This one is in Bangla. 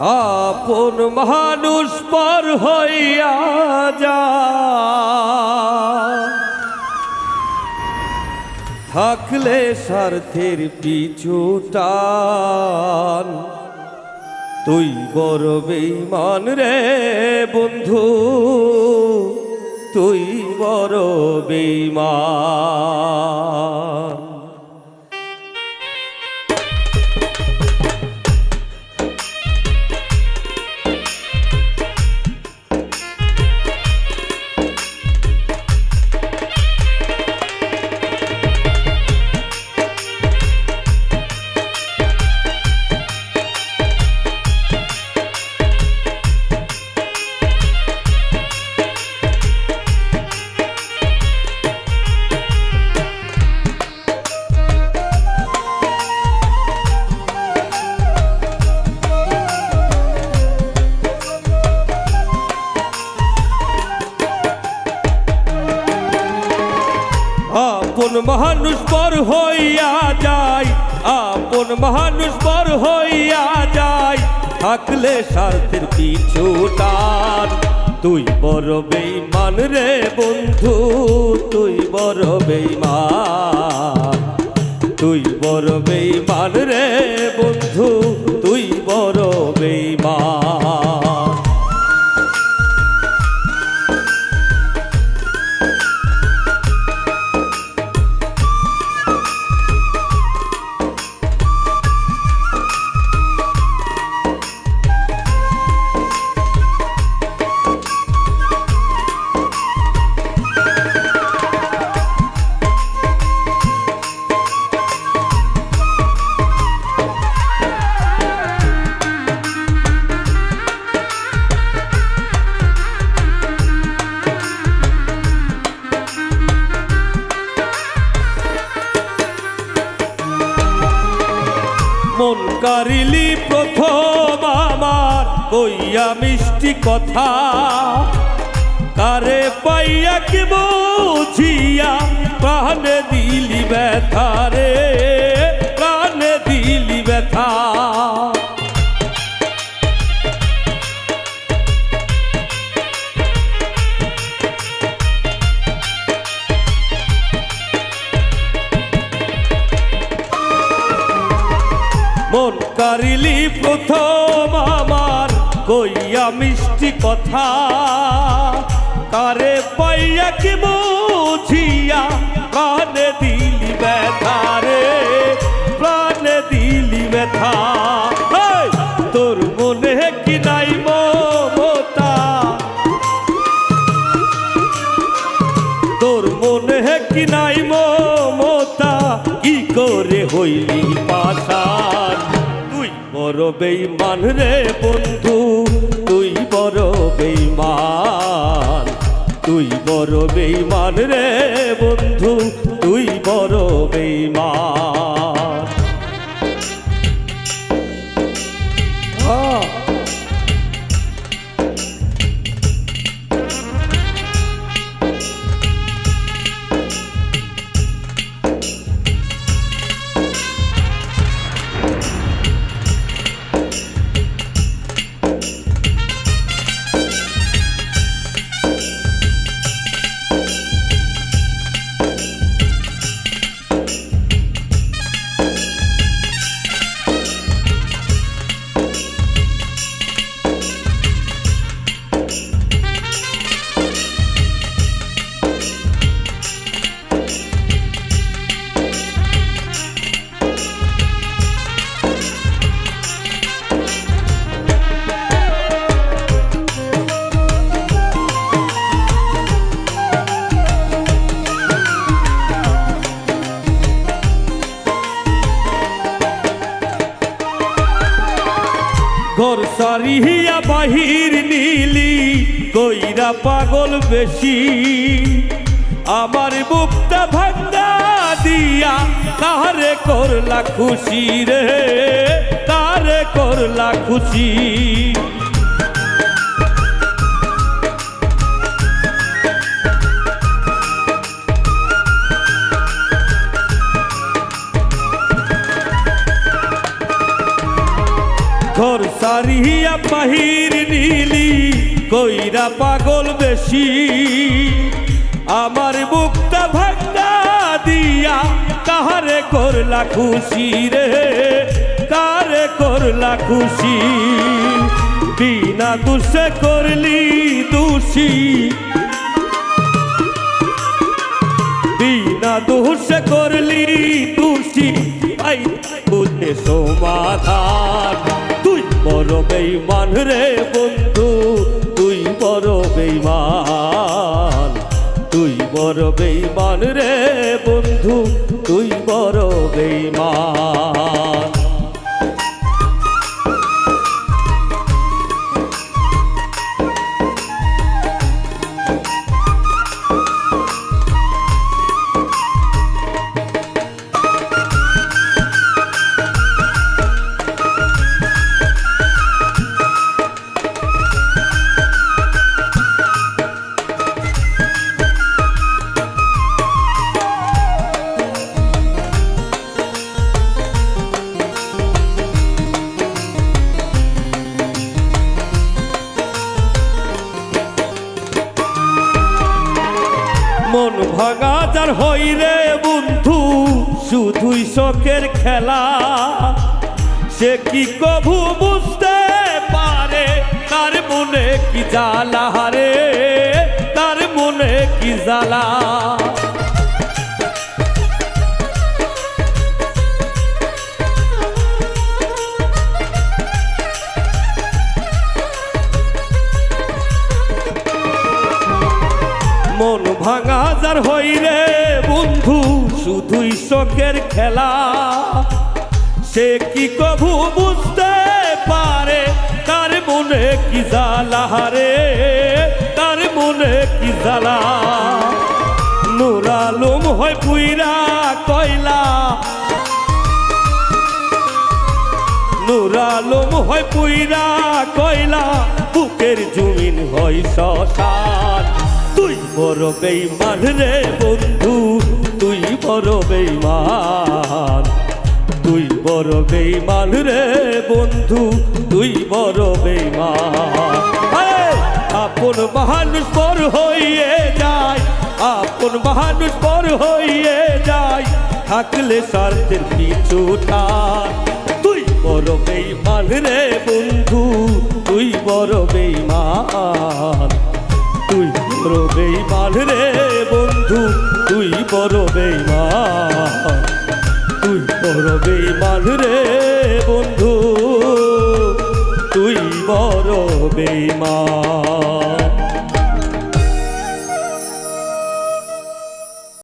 আপন মানুষ পর হইয়া যা থাকলে স্বার্থের পিছু টান তুই বড় বেঈমান রে বন্ধু তুই বড় বেঈমান। আপন মানুষ পর হইয়া যায়, আপন মানুষ পর হইয়া যায় থাকলে স্বার্থের পিছু টান তুই বড় বেঈমান রে বন্ধু তুই বড় বেঈমান তুই বড় বেঈমান রে বন্ধু তুই বড় বেঈমান। মন কারিলি প্রথম আমার কইয়া মিষ্টি কথা কারে পাইয়া কি বুঝিয়া প্রাণে দিলি ব্যথা রে প্রাণে দিলি ব্যথা। মন কারিলি প্রথম আমার কইয়া মিষ্টি কথা কারে পাইয়া কি বুঝিয়া প্রাণে দিলি ব্যথা রে প্রাণে দিলি ব্যথা। তোর মনে কি নাই মমতা তোর মনে কি নাই মমতা কি করে হইলি পাশান তুই বড় বেঈমান রে বন্ধু তুই বড় বেঈমান তুই বড় বেঈমান রে বন্ধু তুই বড় বেঈমান। ঘর সারিয়া বাহির নীলি কইরা পাগল বেশি আমার বুকটা ভাঙা দিয়া কারে করলা খুশি রে কারে করলা খুশি। ঘর সারিয়া বাহির নীলি কইরা পাগল বেশি আমার বুকটা ভাঙ্গা দিয়া কাহারে করলা খুশি রে কারে করলা খুশি বিনা দোষে করলি দোষী বিনা দোষে করলি দোষী আই বুঝে সমাধান তুই বড় বেঈমান রে বন্ধু তুই বড় বেঈমান তুই বড় বেঈমান রে বন্ধু তুই বড় বেঈমান মন ভাঙা যার হই রে বন্ধু শুধুই শখের খেলা সে কি কভু বুঝতে পারে তার মনে কি জ্বালা রে তার মনে কি জ্বালা মন ভাঙা যার হই রে বন্ধু শুধুই শখের খেলা সে কি কভু বুঝতে পারে তার মনে কি জ্বালা রে তার মনে কি জ্বালা নূর আলম হয় পুইরা কয়লা নূর আলম হয় পুইরা কয়লা বুকের জমিন হয় শ্মশান তুই বড় বেঈমান রে বন্ধু তুই বড় বেঈমান তুই বড় বেঈমান রে বন্ধু তুই বড় বেঈমান আপন মানুষ পর হইয়ে যায় আপন মানুষ পর হইয়ে যায় থাকলে স্বার্থের পিছুটা তুই বড় বেঈমান রে বন্ধু তুই বড় বেঈমান তুই বড় বেঈমান রে বন্ধু তুই বড় বেঈমান তুই বড় বেঈমান রে বন্ধু তুই বড় বেঈমান।